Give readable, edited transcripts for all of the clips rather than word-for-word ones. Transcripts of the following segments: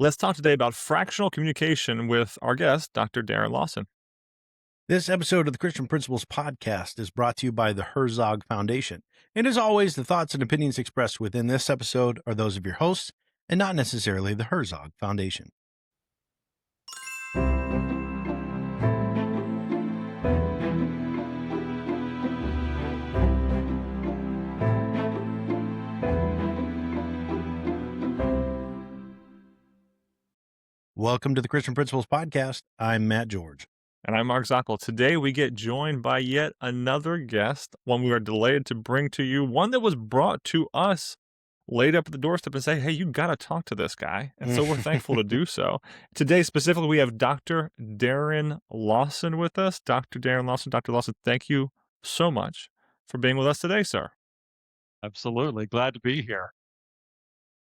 Let's talk today about fractional communication with our guest, Dr. Darren Lawson. This episode of the Christian Principles Podcast is brought to you by the Herzog Foundation. And as always, the thoughts and opinions expressed within this episode are those of your hosts and not necessarily the Herzog Foundation. Welcome to the Christian Principles Podcast. I'm Matt George. And I'm Mark Zockel. Today we get joined by yet another guest, one we are delayed to bring to you, one that was brought to us, laid up at the doorstep and say, hey, you got to talk to this guy. And so we're thankful to do so. Today specifically, we have Dr. Darren Lawson with us. Dr. Darren Lawson. Dr. Lawson, thank you so much for being with us today, sir. Absolutely. Glad to be here.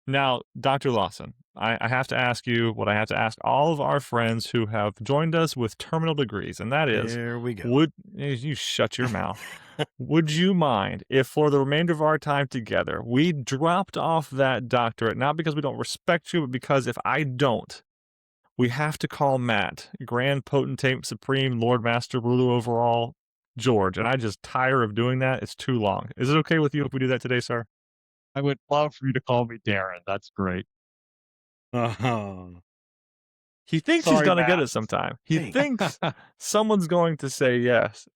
Now, Dr. Lawson, I have to ask you what I have to ask all of our friends who have joined us with terminal degrees, and that is, There we go. You shut your mouth. Would you mind if for the remainder of our time together, we dropped off that doctorate, not because we don't respect you, but because if I don't, we have to call Matt, Grand Potentate, Supreme, Lord Master, Ruler Overall, George, and I just tire of doing that. It's too long. Is it okay with you if we do that today, sir? I would love for you to call me Darren. That's great. He thinks he's Sorry, going to get Matt. it sometime. He Hey. thinks someone's going to say yes.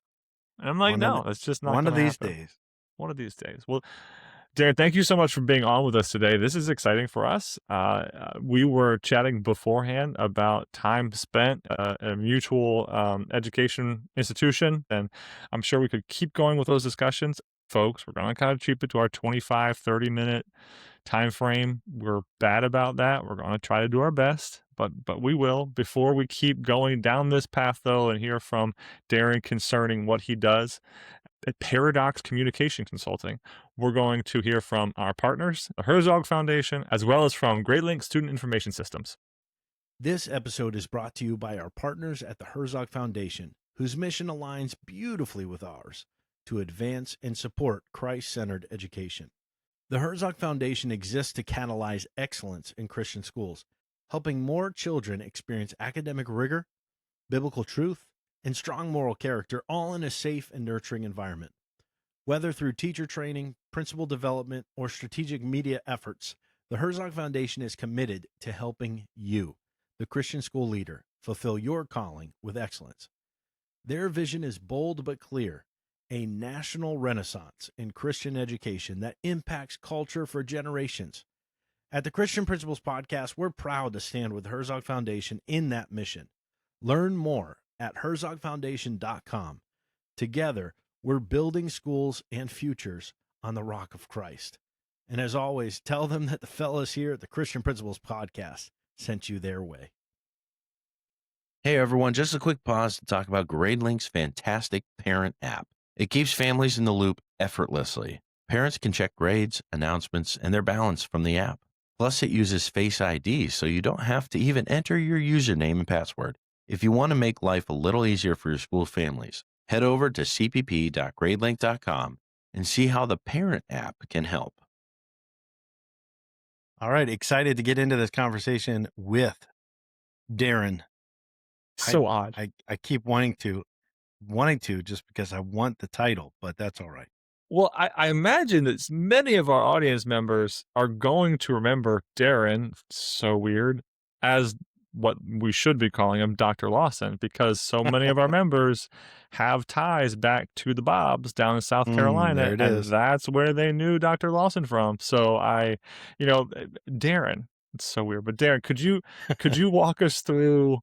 And I'm like, no, it's just not One of gonna these happen. days. One of these days. Well, Darren, thank you so much for being on with us today. This is exciting for us. We were chatting beforehand about time spent at a mutual education institution, and I'm sure we could keep going with those discussions. Folks, we're going to kind of keep it to our 25, 30-minute time frame. We're bad about that. We're going to try to do our best, but we will. Before we keep going down this path, though, and hear from Darren concerning what he does at Paradox Communication Consulting, we're going to hear from our partners, the Herzog Foundation, as well as from Great Lakes Student Information Systems. This episode is brought to you by our partners at the Herzog Foundation, whose mission aligns beautifully with ours to advance and support Christ-centered education. The Herzog Foundation exists to catalyze excellence in Christian schools, helping more children experience academic rigor, biblical truth, and strong moral character, all in a safe and nurturing environment. Whether through teacher training, principal development, or strategic media efforts, the Herzog Foundation is committed to helping you, the Christian school leader, fulfill your calling with excellence. Their vision is bold but clear: a national renaissance in Christian education that impacts culture for generations. At the Christian Principles Podcast, we're proud to stand with the Herzog Foundation in that mission. Learn more at herzogfoundation.com. Together, we're building schools and futures on the rock of Christ. And as always, tell them that the fellas here at the Christian Principles Podcast sent you their way. Hey everyone, just a quick pause to talk about GradeLink's fantastic parent app. It keeps families in the loop effortlessly. Parents can check grades, announcements, and their balance from the app. Plus, it uses Face ID, so you don't have to even enter your username and password. If you want to make life a little easier for your school families, head over to cpp.gradelink.com and see how the parent app can help. All right, excited to get into this conversation with Darren. So odd. I keep wanting to just because I want the title, but that's all right. Well, I imagine that many of our audience members are going to remember Darren, so weird, as what we should be calling him, Dr. Lawson, because so many of our members have ties back to the Bobs down in South Carolina, there it and is. that's where they knew Dr. Lawson from. So Darren, it's so weird, but Darren, could you walk us through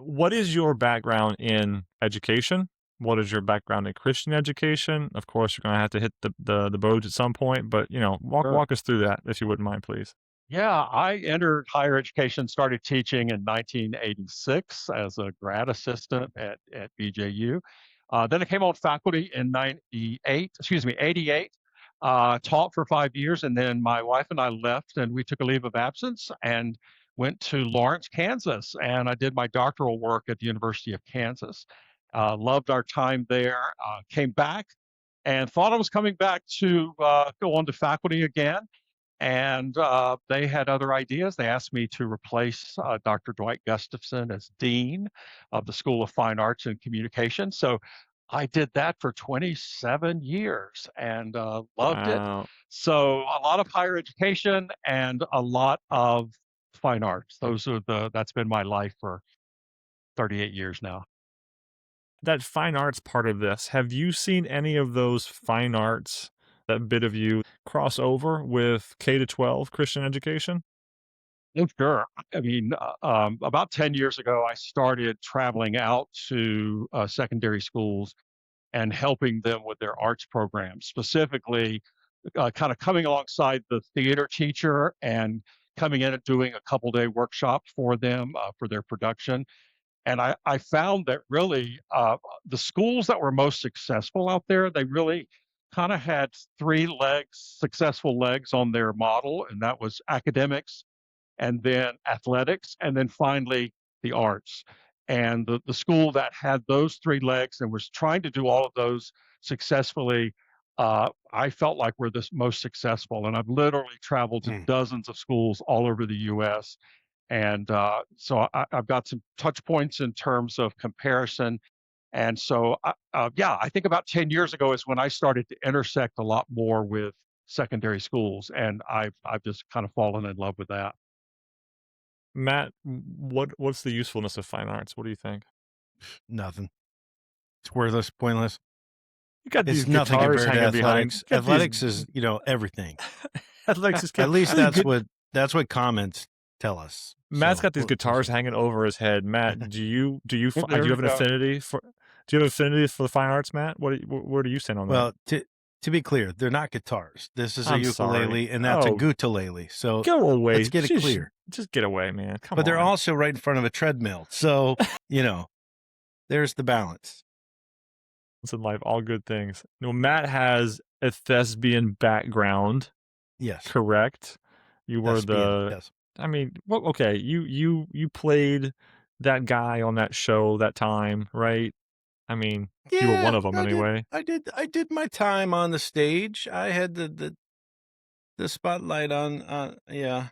what is your background in education? What is your background in Christian education? Of course, you're going to have to hit the boats at some point, but Sure. walk us through that if you wouldn't mind, please. Yeah, I entered higher education, started teaching in 1986 as a grad assistant at BJU. Then I came on faculty in 88, taught for 5 years, and then my wife and I left and we took a leave of absence and went to Lawrence, Kansas, and I did my doctoral work at the University of Kansas. Loved our time there, came back and thought I was coming back to go on to faculty again. And they had other ideas. They asked me to replace Dr. Dwight Gustafson as dean of the School of Fine Arts and Communication. So I did that for 27 years and loved it. Wow. So a lot of higher education and a lot of fine arts. That's been my life for 38 years now. That fine arts part of this, have you seen any of those fine arts, that bit of you, cross over with K to 12 Christian education? Oh, sure. I mean, about 10 years ago, I started traveling out to secondary schools and helping them with their arts programs, specifically kind of coming alongside the theater teacher and coming in and doing a couple day workshop for them for their production. And I found that really the schools that were most successful out there, they really kind of had three legs, successful legs on their model, and that was academics, and then athletics, and then finally the arts. And the school that had those three legs and was trying to do all of those successfully, I felt like we're the most successful. And I've literally traveled to dozens of schools all over the US. And so I've got some touch points in terms of comparison. And so, yeah, I think about 10 years ago is when I started to intersect a lot more with secondary schools. And I've just kind of fallen in love with that. Matt, what's the usefulness of fine arts? What do you think? Nothing. It's worthless, pointless. You got these It's nothing guitars compared to hanging behind. athletics. You got these- Athletics is, everything. athletics is At least I think that's what comments tell us. Matt's So, got these we'll guitars see. hanging over his head. Matt, do you There have an we go. affinity for? Do you have affinity for the fine arts, Matt? Where do you stand on that? Well, to be clear, they're not guitars. This is a I'm ukulele, sorry. and that's a Oh. gutalele. So Go away. let's get it Just- clear. Just get away, man. Come on. But they're also right in front of a treadmill. So, there's the balance. It's in life, all good things. No, Matt has a thespian background, Yes. correct? You were Thespian, yes. I mean, well, okay, you played that guy on that show that time, right? I mean, you were one of them I did. anyway. I did my time on the stage. I had the spotlight on. Yeah.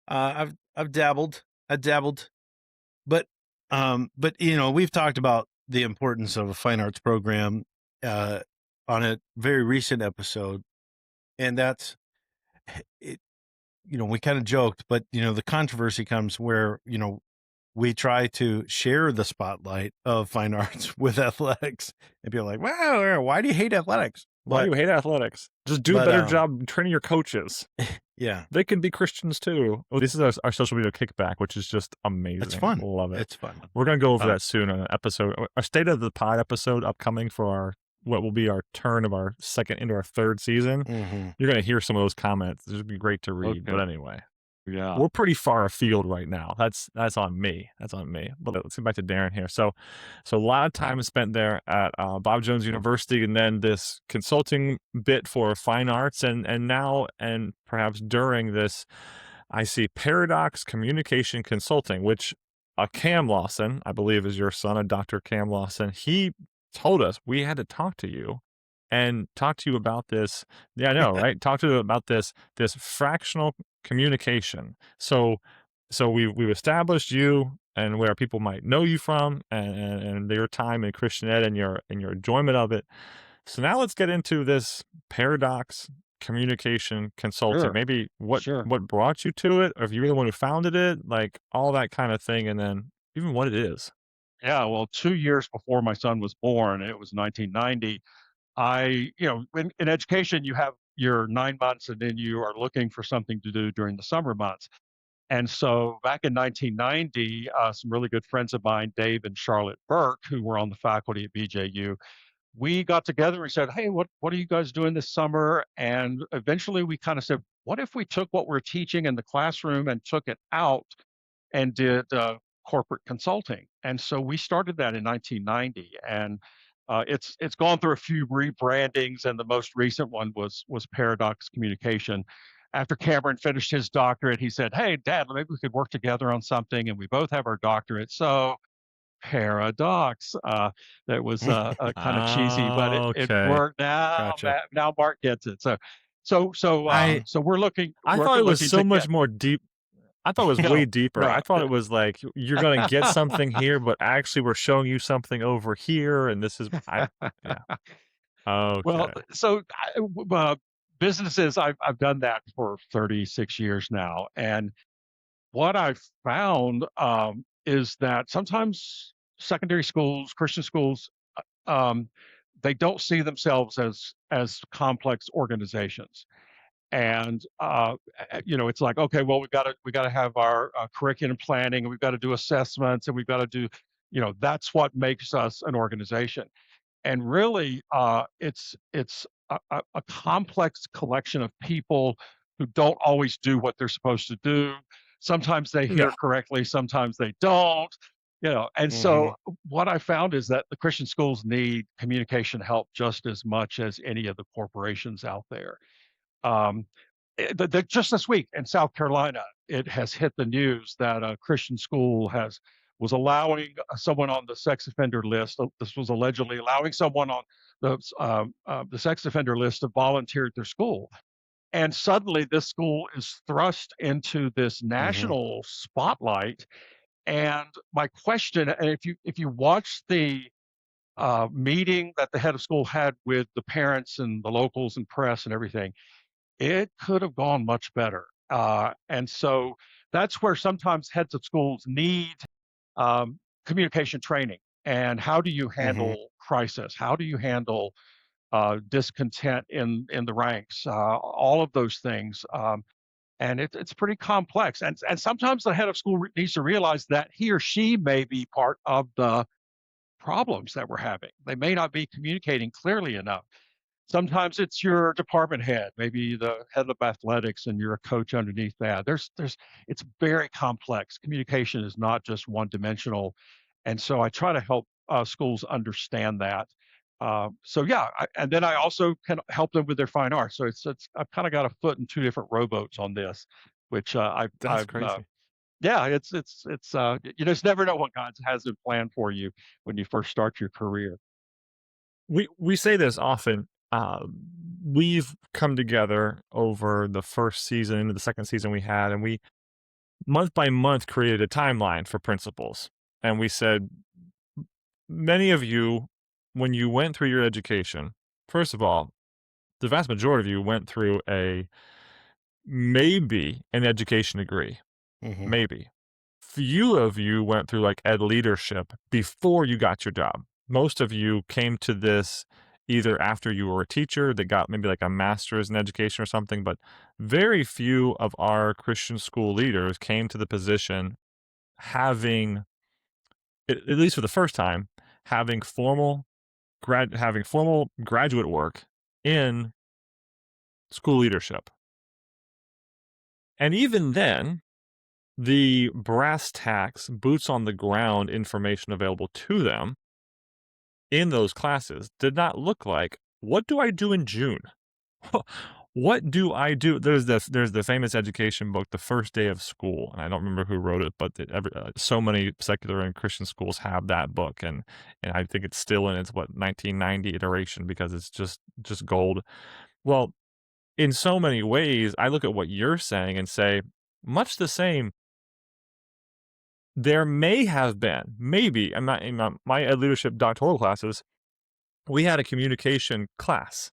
I've dabbled. But we've talked about the importance of a fine arts program on a very recent episode, and that's it. We kind of joked, but the controversy comes where we try to share the spotlight of fine arts with athletics, and people are like, "Wow, why do you hate athletics?" Why do you hate athletics? Just do a better job training your coaches. Yeah, They can be Christians too. Oh, this is our social media kickback, which is just amazing. it's fun. Love it. It's fun. We're going to go over that soon on an episode, our State of the Pod episode upcoming for what will be our turn of our second into our third season. Mm-hmm. You're going to hear some of those comments. This would be great to read. Okay. But anyway, Yeah. we're pretty far afield right now. That's on me. But let's get back to Darren here. So a lot of time is spent there at Bob Jones University, and then this consulting bit for fine arts, and now and perhaps during this, I see Paradox Communication Consulting, which Cam Lawson, I believe, is your son, a Dr. Cam Lawson. He told us we had to talk to you and talk to you about this. Yeah, I know, right? Talk to you about this fractional communication. So we've established you and where people might know you from, and your time in Christian ed and your enjoyment of it. So now let's get into this Paradox Communication Consulting. Sure. Maybe what Sure. brought you to it, or if you're the one who founded it, like all that kind of thing, and then even what it is. Yeah, well, 2 years before my son was born, it was 1990. In education, you have your 9 months, and then you are looking for something to do during the summer months. And so back in 1990, some really good friends of mine, Dave and Charlotte Burke, who were on the faculty at BJU, we got together and we said, "Hey, what are you guys doing this summer?" And eventually we kind of said, "What if we took what we're teaching in the classroom and took it out and did corporate consulting?" And so we started that in 1990, and it's gone through a few rebrandings, and the most recent one was Paradox Communication. After Cameron finished his doctorate, he said, "Hey, Dad, maybe we could work together on something," and we both have our doctorate. So Paradox. That was kind of cheesy, but it Okay. worked. Now, Gotcha. Now Mark gets it. So I So we're looking I we're thought it was looking to so get much more deep. I thought it was way no, deeper. I no. thought it was like you're gonna get something here, but actually we're showing you something over here, and this is yeah. Well, Okay. so businesses, I've done that for 36 years now, and what I've found is that sometimes secondary schools, Christian schools, um, they don't see themselves as complex organizations. And it's like, okay, well, we got to have our curriculum planning, and we've got to do assessments, and we've got to do, that's what makes us an organization. And really, it's a complex collection of people who don't always do what they're supposed to do. Sometimes they Yeah. hear correctly, sometimes they don't. And Mhm. so what I found is that the Christian schools need communication help just as much as any of the corporations out there. Um, just this week in South Carolina, it has hit the news that a Christian school was allowing someone on the sex offender list. This was allegedly allowing someone on the sex offender list to volunteer at their school, and suddenly this school is thrust into this Mhm. national spotlight. And my question, and if you watch the meeting that the head of school had with the parents and the locals and press and everything, it could have gone much better. And so that's where sometimes heads of schools need communication training. And how do you Mhm. handle crisis? How do you handle discontent in the ranks? All of those things. And it's pretty complex. And sometimes the head of school needs to realize that he or she may be part of the problems that we're having. They may not be communicating clearly enough. Sometimes it's your department head, maybe the head of athletics, and you're a coach underneath that. It's very complex. Communication is not just one dimensional, and so I try to help schools understand that. So yeah, and then I also can help them with their fine arts. So it's I've kind of got a foot in two different rowboats on this, which That's crazy. yeah, you just never know what God has in plan for you when you first start your career. We say this often. We've come together over the first season into the second season we had, and we month by month created a timeline for principals. And we said, many of you, when you went through your education, first of all, the vast majority of you went through maybe an education degree, Mhm. maybe. Few of you went through like ed leadership before you got your job. Most of you came to this either after you were a teacher that got maybe like a master's in education or something, but very few of our Christian school leaders came to the position having, at least for the first time, having having formal graduate work in school leadership. And even then, the brass tacks, boots on the ground information available to them in those classes did not look like, what do I do in June? What do I do? There's the famous education book, The First Day of School, and I don't remember who wrote it, but so many secular and Christian schools have that book, and I think it's still in its 1990 iteration because it's just gold. Well, in so many ways, I look at what you're saying and say, much the same. There may have been, maybe, I'm not in my ed leadership doctoral classes, we had a communication class,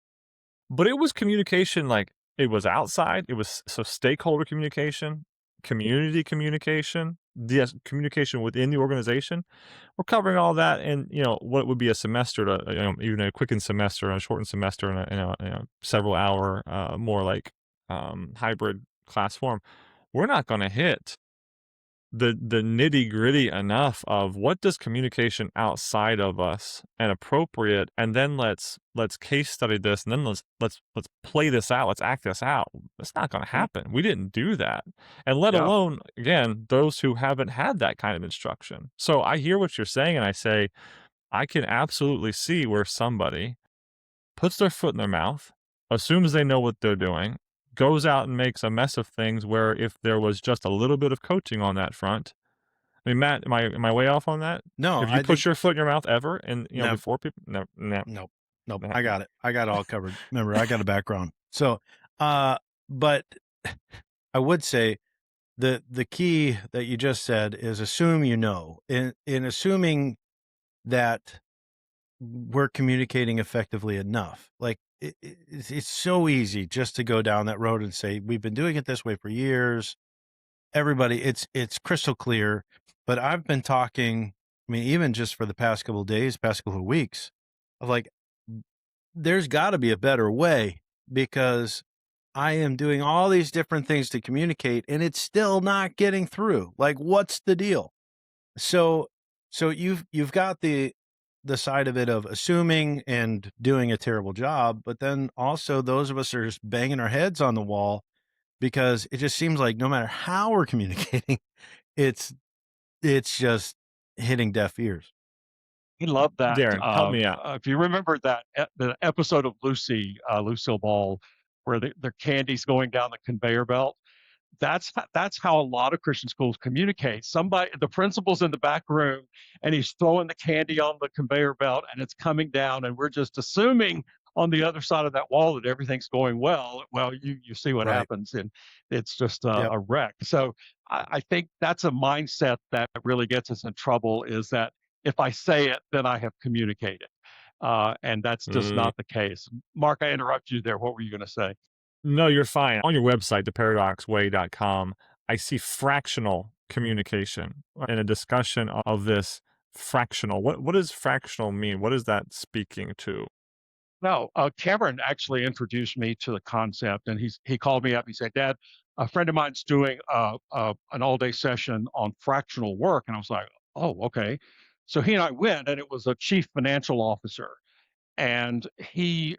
but it was communication like it was outside. It was so stakeholder communication, community communication, yes, communication within the organization. We're covering all that in, what would be a semester to, even a quickened semester and a shortened semester and several hour, more like hybrid class form. We're not going to hit the nitty-gritty enough of what does communication outside of us and appropriate, and then let's case study this, and then let's play this out, let's act this out. It's not going to Mm, happen. We didn't do that. And let yeah. alone, again, those who haven't had that kind of instruction. So I hear what you're saying, and I say I can absolutely see where somebody puts their foot in their mouth, assumes they know what they're doing, goes out and makes a mess of things where if there was just a little bit of coaching on that front. I mean, Matt, am I way off on that? No, Have you I put think your foot in your mouth ever and, no, before people? No, no, nope, nope. no, I no. got it. I got it all covered. Remember, I got a background. So But I would say the key that you just said is assume you know. In assuming that we're communicating effectively enough. Like it's so easy just to go down that road and say we've been doing it this way for years. Everybody, it's crystal clear. But I've been talking. I mean, even just for the past couple of days, past couple of weeks, of like, there's got to be a better way because I am doing all these different things to communicate, and it's still not getting through. Like, what's the deal? So you've got the side of it of assuming and doing a terrible job, but then also those of us are just banging our heads on the wall because it just seems like no matter how we're communicating, it's just hitting deaf ears. He loved that. Darren, help me out. If you remember that the episode of Lucy, Lucille Ball, where the candy's going down the conveyor belt, that's how a lot of Christian schools communicate. The principal's in the back room, and he's throwing the candy on the conveyor belt, and it's coming down, and we're just assuming on the other side of that wall that everything's going well. Well, you see what Right. happens, and it's just Yep. a wreck. So I think that's a mindset that really gets us in trouble. Is that if I say it, then I have communicated, and that's just not the case. Mark, I interrupted you there. What were you going to say? No, you're fine. On your website, theparadoxway.com, I see fractional communication and a discussion of this fractional. What does fractional mean? What is that speaking to? No, Cameron actually introduced me to the concept, and he called me up. He said, "Dad, a friend of mine's doing an all day session on fractional work," and I was like, "Oh, okay." So he and I went, and it was a chief financial officer, and he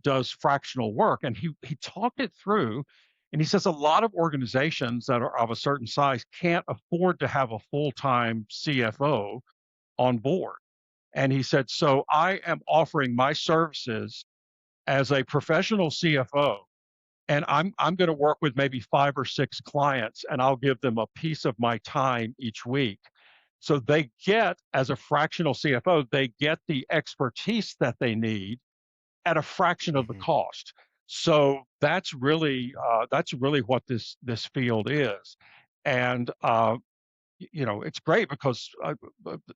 does fractional work, and he talked it through, and he says a lot of organizations that are of a certain size can't afford to have a full time CFO on board. And he said, so I am offering my services as a professional CFO, and I'm going to work with maybe 5 or 6 clients, and I'll give them a piece of my time each week. So they get, as a fractional CFO, they get the expertise that they need at a fraction of the cost. So that's really what this field is, and it's great because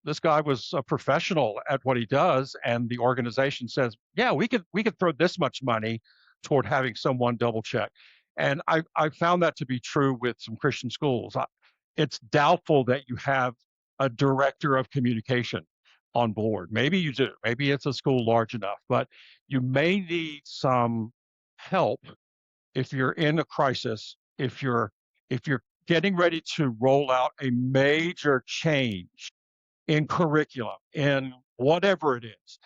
this guy was a professional at what he does, and the organization says, "Yeah, we could throw this much money toward having someone double check." And I found that to be true with some Christian schools. It's doubtful that you have a director of communication on board. Maybe you do. Maybe it's a school large enough, but you may need some help if you're in a crisis, if you're getting ready to roll out a major change in curriculum, in whatever it is.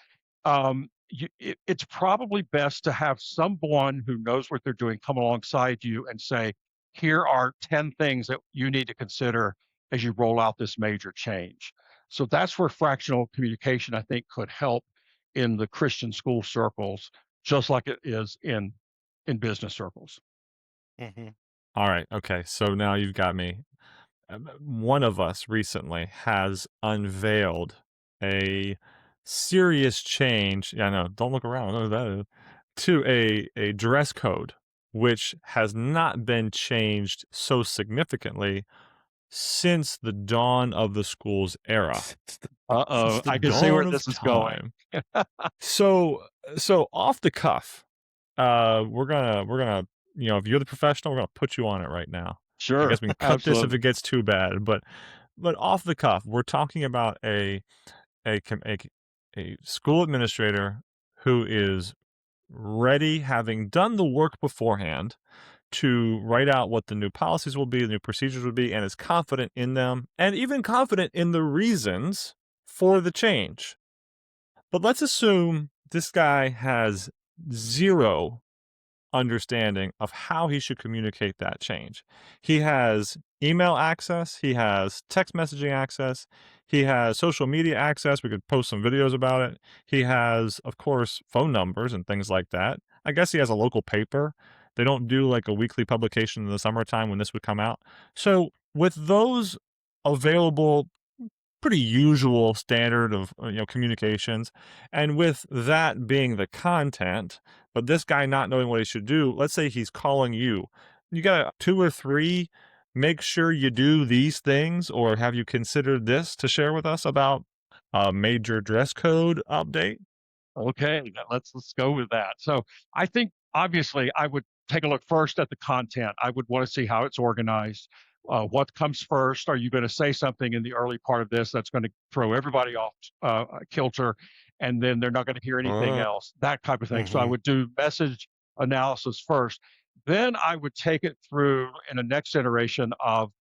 It's probably best to have someone who knows what they're doing come alongside you and say, here are 10 things that you need to consider as you roll out this major change. So that's where fractional communication, I think, could help in the Christian school circles, just like it is in business circles. All right. Okay. So now you've got me. One of us recently has unveiled a serious change. Yeah, no, don't look around. What that is. To a dress code, which has not been changed so significantly since the dawn of the school's era. Uh-oh, The I can see where dawn of this is going. So off the cuff, we're gonna if you're the professional, we're gonna put you on it right now. I Sure, guess we can cut this if absolutely. it gets too bad, but off the cuff, we're talking about a com- a school administrator who is ready, having done the work beforehand, to write out what the new policies will be, the new procedures will be, and is confident in them, and even confident in the reasons for the change. But let's assume this guy has zero understanding of how he should communicate that change. He has email access, he has text messaging access, he has social media access. We could post some videos about it. He has, of course, phone numbers and things like that. I guess he has a local paper. They don't do like a weekly publication in the summertime when this would come out. So, with those available pretty usual standard of communications. And with that being the content, but this guy not knowing what he should do, let's say he's calling you. You got 2 or 3 make sure you do these things, or have you considered this to share with us about a major dress code update? Okay, let's go with that. So I think obviously I would take a look first at the content. I would want to see how it's organized. What comes first? Are you going to say something in the early part of this that's going to throw everybody off kilter, and then they're not going to hear anything Uh, else? That type of thing. So I Mm-hmm. would do message analysis first. Then I would take it through in a next iteration of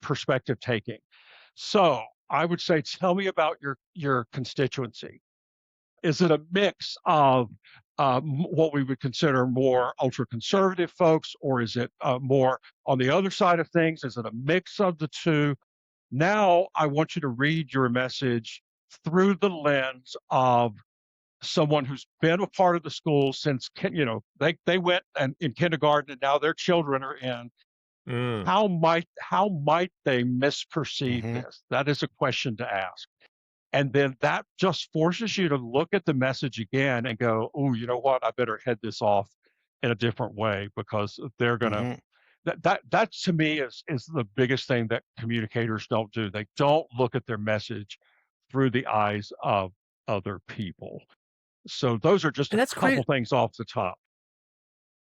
perspective taking. So I would say, tell me about your constituency. Is it a mix of what we would consider more ultra conservative folks, or is it more on the other side of things? Is it a mix of the two? Now, I want you to read your message through the lens of someone who's been a part of the school since they went and in kindergarten, and now their children are in. mm. How might they misperceive Mm-hmm. this? That is a question to ask. And then that just forces you to look at the message again and go, "Oh, you know what? I better head this off in a different way because they're gonna." Mm-hmm. That to me is the biggest thing that communicators don't do. They don't look at their message through the eyes of other people. So those are just And a that's couple crazy. things off the top.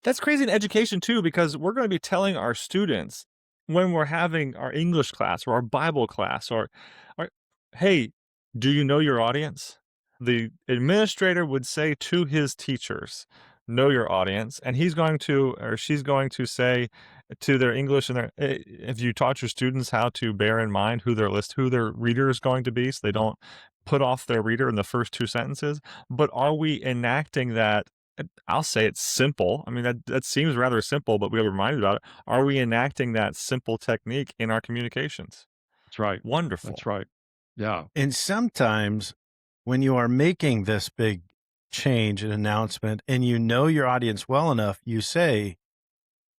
That's crazy in education too, because we're going to be telling our students when we're having our English class or our Bible class or hey, do you know your audience? The administrator would say to his teachers, know your audience, and he's going to or she's going to say to their English and their if you taught your students how to bear in mind who their reader is going to be so they don't put off their reader in the first 2 sentences, but are we enacting that? I'll say it's simple. I mean, that seems rather simple, but we are reminded about it. Are we enacting that simple technique in our communications? That's right. That's Wonderful. right. Yeah. And sometimes when you are making this big change and announcement and you know your audience well enough, you say,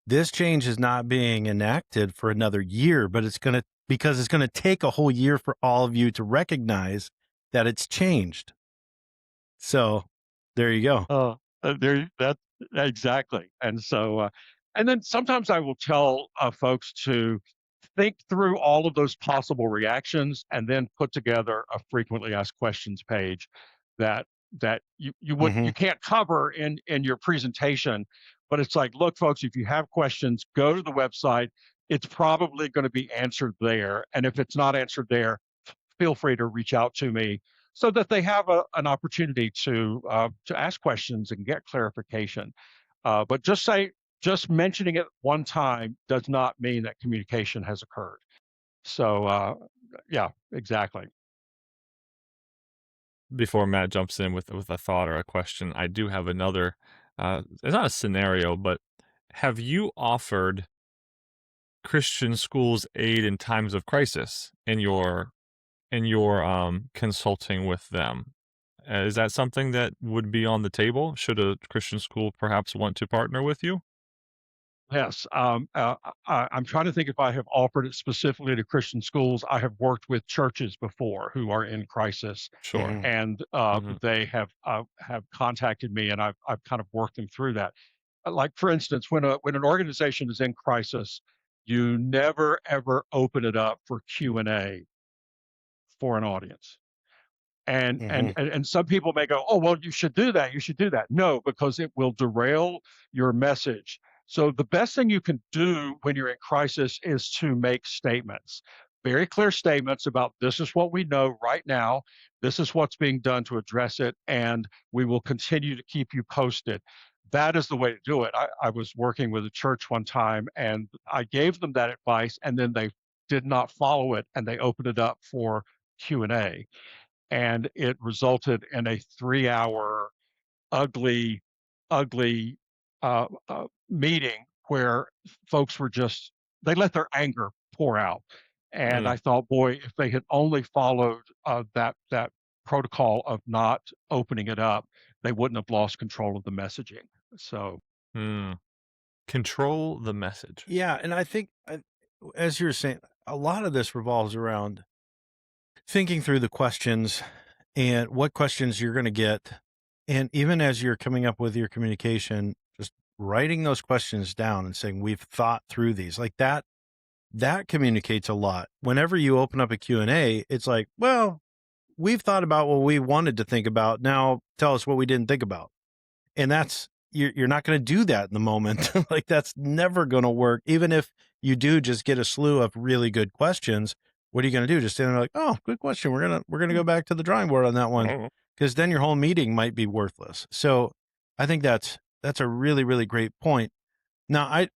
this change is not being enacted for another year, but because it's going to take a whole year for all of you to recognize that it's changed. So there you go. There that exactly. And so, and then sometimes I will tell folks to think through all of those possible reactions and then put together a frequently asked questions page that you Mm-hmm. can't cover in your presentation, but it's like, look, folks, if you have questions, go to the website. It's probably going to be answered there, and if it's not answered there, feel free to reach out to me so that they have an opportunity to ask questions and get clarification. But just mentioning it one time does not mean that communication has occurred. So yeah, exactly. Before Matt jumps in with a thought or a question, I do have another. It's not a scenario, but have you offered Christian schools aid in times of crisis in your consulting with them? Is that something that would be on the table? Should a Christian school perhaps want to partner with you? Yes, I'm trying to think if I have offered it specifically to Christian schools. I have worked with churches before who are in crisis, Sure. Mm-hmm. and Mhm. they have contacted me, and I've kind of worked them through that. Like for instance, when an organization is in crisis, you never ever open it up for Q&A for an audience. And Mm-hmm. and and and some people may go, "Oh, well, you should do that. You should do that." No, because it will derail your message. So the best thing you can do when you're in crisis is to make statements, very clear statements about this is what we know right now. This is what's being done to address it, and we will continue to keep you posted. That is the way to do it. I was working with a church one time, and I gave them that advice, and then they did not follow it, and they opened it up for Q&A, and it resulted in a 3-hour ugly, ugly meeting where folks were just they let their anger pour out. And I Mm, thought, boy, if they had only followed that protocol of not opening it up, they wouldn't have lost control of the messaging. So mm. Control the message. Yeah. And I think, as you're saying, a lot of this revolves around thinking through the questions and what questions you're going to get. And even as you're coming up with your communication, just writing those questions down and saying, we've thought through these like that communicates a lot. Whenever you open up a Q&A, it's like, well, we've thought about what we wanted to think about. Now tell us what we didn't think about. And that's, you're not going to do that in the moment. Like that's never going to work. Even if you do just get a slew of really good questions, what are you going to do? Just stand there like, oh, good question. We're going to go back to the drawing board on that one. Mhm. Because then your whole meeting might be worthless. So I think that's a really, really great point. Now I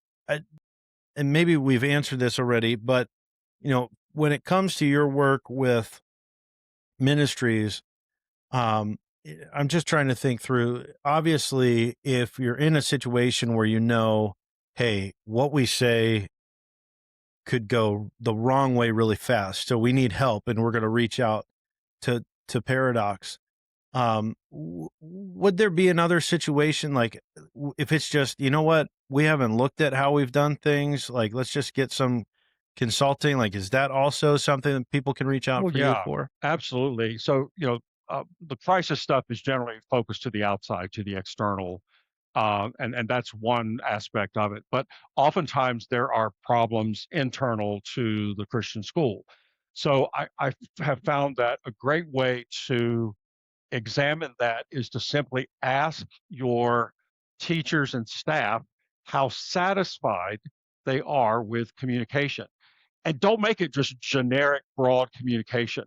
and maybe we've answered this already, but when it comes to your work with ministries, I'm just trying to think through. Obviously, if you're in a situation where hey, what we say could go the wrong way really fast, so we need help, and we're going to reach out to Paradox. Would there be another situation like if it's just, what, we haven't looked at how we've done things, like let's just get some consulting, like is that also something that people can reach out Well, for you yeah, for? absolutely. So, the crisis stuff is generally focused to the outside, to the external, and that's one aspect of it. But oftentimes there are problems internal to the Christian school. So I have found that a great way to examine that is to simply ask your teachers and staff how satisfied they are with communication. And don't make it just generic, broad communication.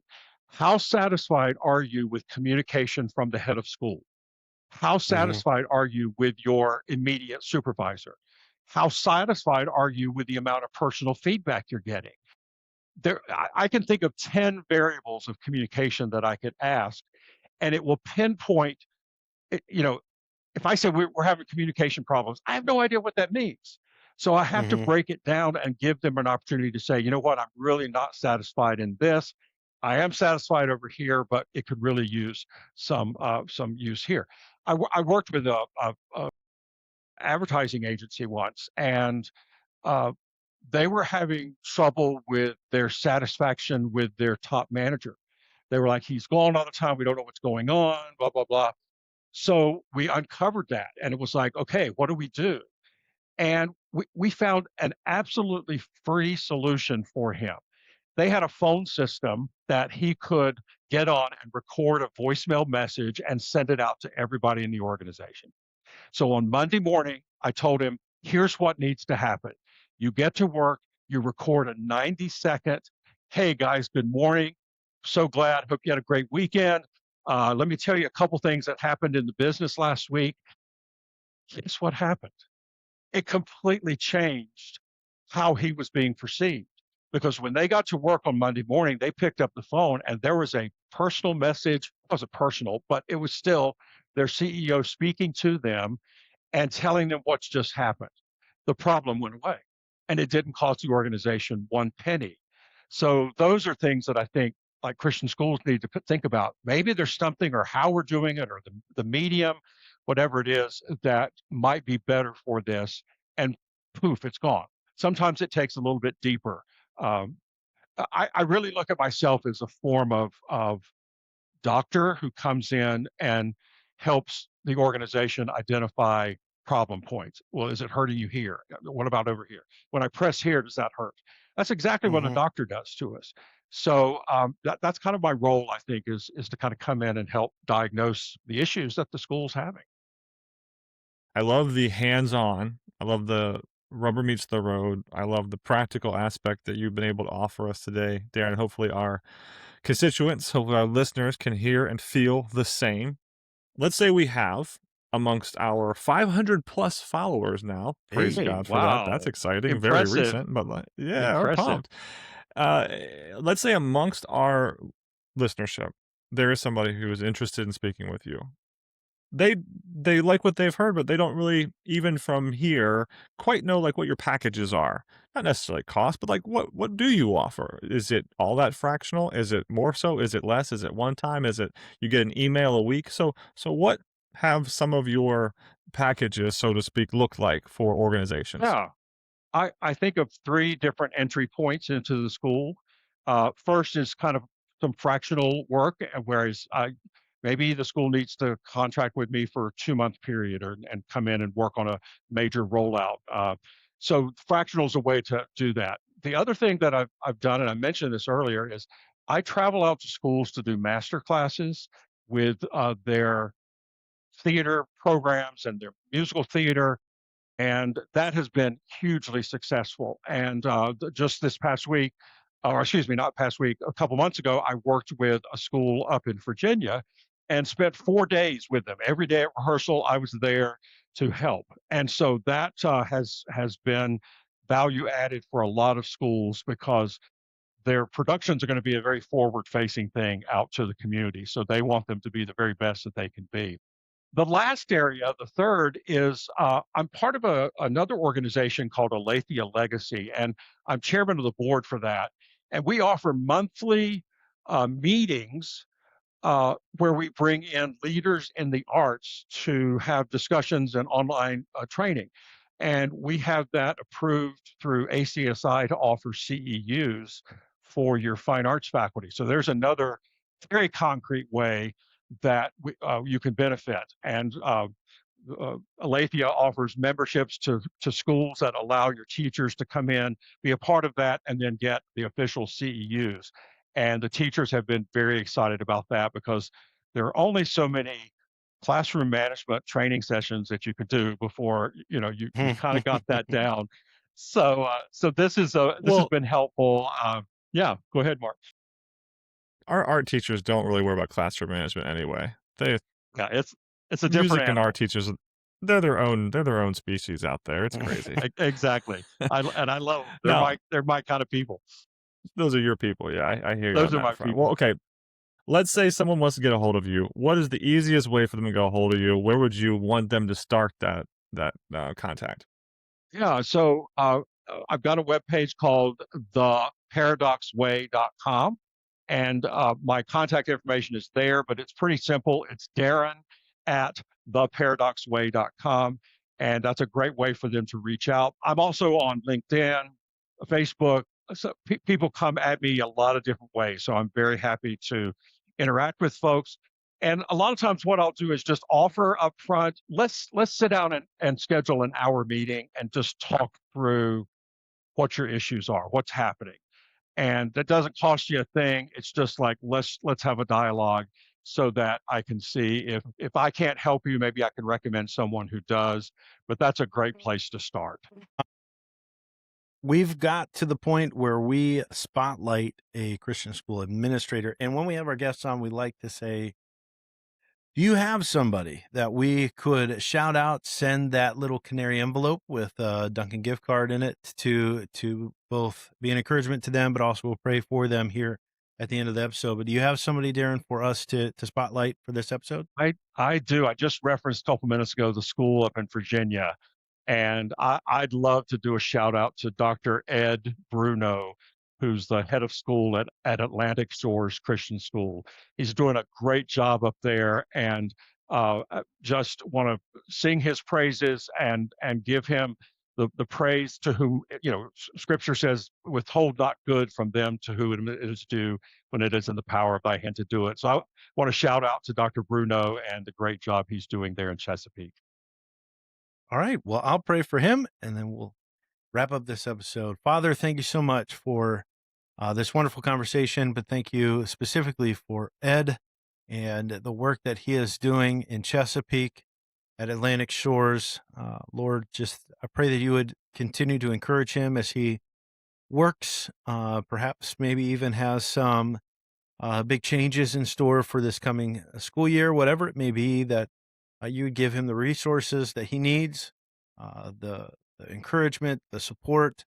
How satisfied are you with communication from the head of school? How Hmm. satisfied are you with your immediate supervisor? How satisfied are you with the amount of personal feedback you're getting? I can think of 10 variables of communication that I could ask, and it will pinpoint, it- you know, if I say we're having communication problems, I have no idea what that means. So I have to Hmm. break it down and give them an opportunity to say, you know what, I'm really not satisfied in this. I am satisfied over here, but it could really use some use here. I worked with a advertising agency once, and uh, they were having trouble with their satisfaction with their top manager. They were like, he's gone all the time. We don't know what's going on, blah, blah, blah. So we uncovered that, and it was like, okay, what do we do? And we found an absolutely free solution for him. They had a phone system that he could get on and record a voicemail message and send it out to everybody in the organization. So on Monday morning, I told him, here's what needs to happen. You get to work, you record a 90-second, hey guys, good morning. So glad, hope you had a great weekend. Let me tell you a couple things that happened in the business last week. Guess what happened? It completely changed how he was being perceived. Because when they got to work on Monday morning, they picked up the phone and there was a personal message. It wasn't personal, but it was still their CEO speaking to them and telling them what's just happened. The problem went away and it didn't cost the organization one penny. So those are things that I think like Christian schools need to think about. Maybe there's something or how we're doing it or the medium, whatever it is that might be better for this. And poof, it's gone. Sometimes it takes a little bit deeper. Um, I really look at myself as a form of doctor who comes in and helps the organization identify problem points. Well, is it hurting you here? What about over here? When I press here, does that hurt? That's exactly what a Hmm. doctor does to us. So that's kind of my role, I think, is to kind of come in and help diagnose the issues that the school's having. I love the hands-on. I love the rubber meets the road. I love the practical aspect that you've been able to offer us today, Darren. Hopefully our constituents, hopefully our listeners can hear and feel the same. Let's say we have amongst our 500 plus followers now. Praise Hey, Hey, God for that. That's wow, exciting. Very impressive, recent, but yeah, we're impressive. pumped. Uh, let's say amongst our listenership, there is somebody who is interested in speaking with you. They like what they've heard, but they don't really, even from here, quite know like what your packages are. Not necessarily cost, but like what do you offer? Is it all that fractional? Is it more so? Is it less? Is it one time? Is it you get an email a week? So what have some of your packages, so to speak, look like for organizations? Yeah. I think of three different entry points into the school. First is kind of some fractional work, whereas maybe the school needs to contract with me for a 2-month period and come in and work on a major rollout. So fractional is a way to do that. The other thing that I've done, and I mentioned this earlier, is I travel out to schools to do master classes with their theater programs and their musical theater, and that has been hugely successful. And just this past week, or excuse me, not past week, a couple months ago, I worked with a school up in Virginia and spent 4 days with them. Every day at rehearsal, I was there to help, and so that has been value added for a lot of schools because their productions are going to be a very forward facing thing out to the community. So they want them to be the very best that they can be. The last area, the third, is I'm part of another organization called Aletheia Legacy, and I'm chairman of the board for that. And we offer monthly meetings where we bring in leaders in the arts to have discussions and online training. And we have that approved through ACSI to offer CEUs for your fine arts faculty. So there's another very concrete way that you can benefit. And Aletheia offers memberships to schools that allow your teachers to come in, be a part of that, and then get the official CEUs. And the teachers have been very excited about that because there are only so many classroom management training sessions that you could do before you kind of got that down. So this has Well, been helpful. Yeah, go ahead, Mark. our art teachers don't really worry about classroom management anyway. They Yeah, it's a different music and art animal. teachers, they're their own species out there. It's crazy. Exactly. I love them. Now, They're my kind of people. those are your people. Yeah, I hear you Those on are that my front. Well, people. okay. Let's say someone wants to get a hold of you. What is the easiest way for them to get a hold of you? Where would you want them to start that contact? Yeah, so I've got a webpage called theparadoxway.com, and my contact information is there, but it's pretty simple. It's Darren at theparadoxway.com, and that's a great way for them to reach out. I'm also on LinkedIn, Facebook. So people come at me a lot of different ways, so I'm very happy to interact with folks. And a lot of times what I'll do is just offer up front, let's sit down and schedule an hour meeting and just talk through what your issues are, what's happening. And that doesn't cost you a thing. It's just like let's have a dialogue so that I can see if I can't help you, maybe I can recommend someone who does. But that's a great place to start. We've got to the point where we spotlight a Christian school administrator. And when we have our guests on, we like to say, do you have somebody that we could shout out, send that little canary envelope with a Dunkin' gift card in it to both be an encouragement to them, but also we'll pray for them here at the end of the episode. But do you have somebody, Darren, for us to spotlight for this episode? I do. I just referenced a couple minutes ago the school up in Virginia. And I'd love to do a shout out to Dr. Ed Bruno, who's the head of school at Atlantic Shores Christian School. He's doing a great job up there, and I just want to sing his praises and give him the praise to whom, Scripture says, withhold not good from them to whom it is due when it is in the power of thy hand to do it. So I want to shout out to Dr. Bruno and the great job he's doing there in Chesapeake. All right. Well, I'll pray for him and then we'll wrap up this episode. Father, thank you so much for this wonderful conversation, but thank you specifically for Ed and the work that he is doing in Chesapeake at Atlantic Shores. Lord, I pray that you would continue to encourage him as he works, perhaps maybe even has some big changes in store for this coming school year, whatever it may be, that you would give him the resources that he needs, the encouragement, the support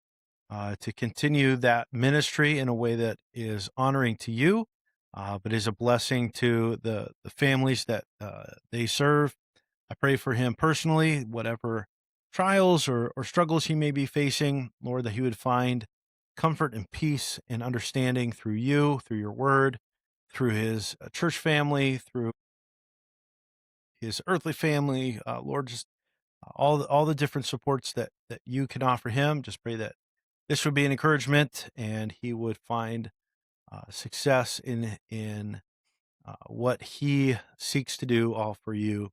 to continue that ministry in a way that is honoring to you, but is a blessing to the families that they serve. I pray for him personally, whatever trials or struggles he may be facing, Lord, that he would find comfort and peace and understanding through you, through your word, through his church family, through his earthly family. Lord, just all the different supports that you can offer him. Just pray that this would be an encouragement and he would find success in what he seeks to do all for you.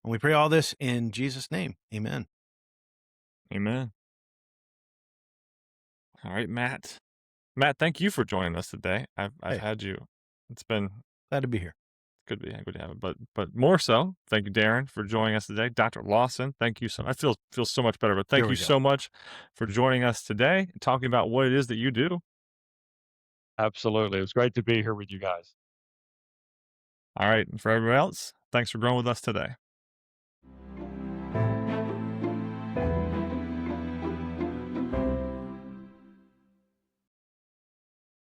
And we pray all this in Jesus' name. Amen. Amen. All right, Matt. Matt, thank you for joining us today. I've Hey. had you. It's been Glad to be here. good to have it. But more so, thank you, Darren, for joining us today. Dr. Lawson, thank you so. I feel so much better. But thank you so much for joining us today and talking about what it is that you do. Absolutely. It was great to be here with you guys. All right, and for everyone else, thanks for growing with us today.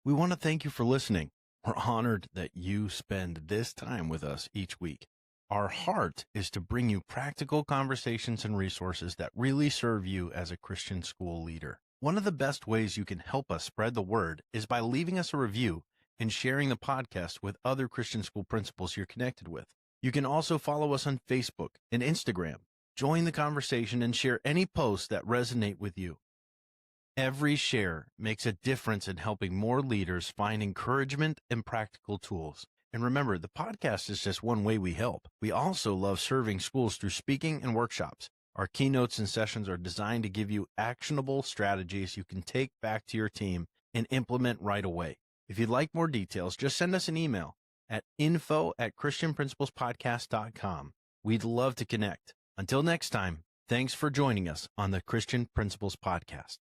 We want to thank you for listening. We're honored that you spend this time with us each week. Our heart is to bring you practical conversations and resources that really serve you as a Christian school leader. One of the best ways you can help us spread the word is by leaving us a review and sharing the podcast with other Christian school principals you're connected with. You can also follow us on Facebook and Instagram. Join the conversation and share any posts that resonate with you. Every share makes a difference in helping more leaders find encouragement and practical tools. And remember, the podcast is just one way we help. We also love serving schools through speaking and workshops. Our keynotes and sessions are designed to give you actionable strategies you can take back to your team and implement right away. If you'd like more details, just send us an email at info@christianprinciplespodcast.com. We'd love to connect. Until next time, thanks for joining us on the Christian Principles Podcast.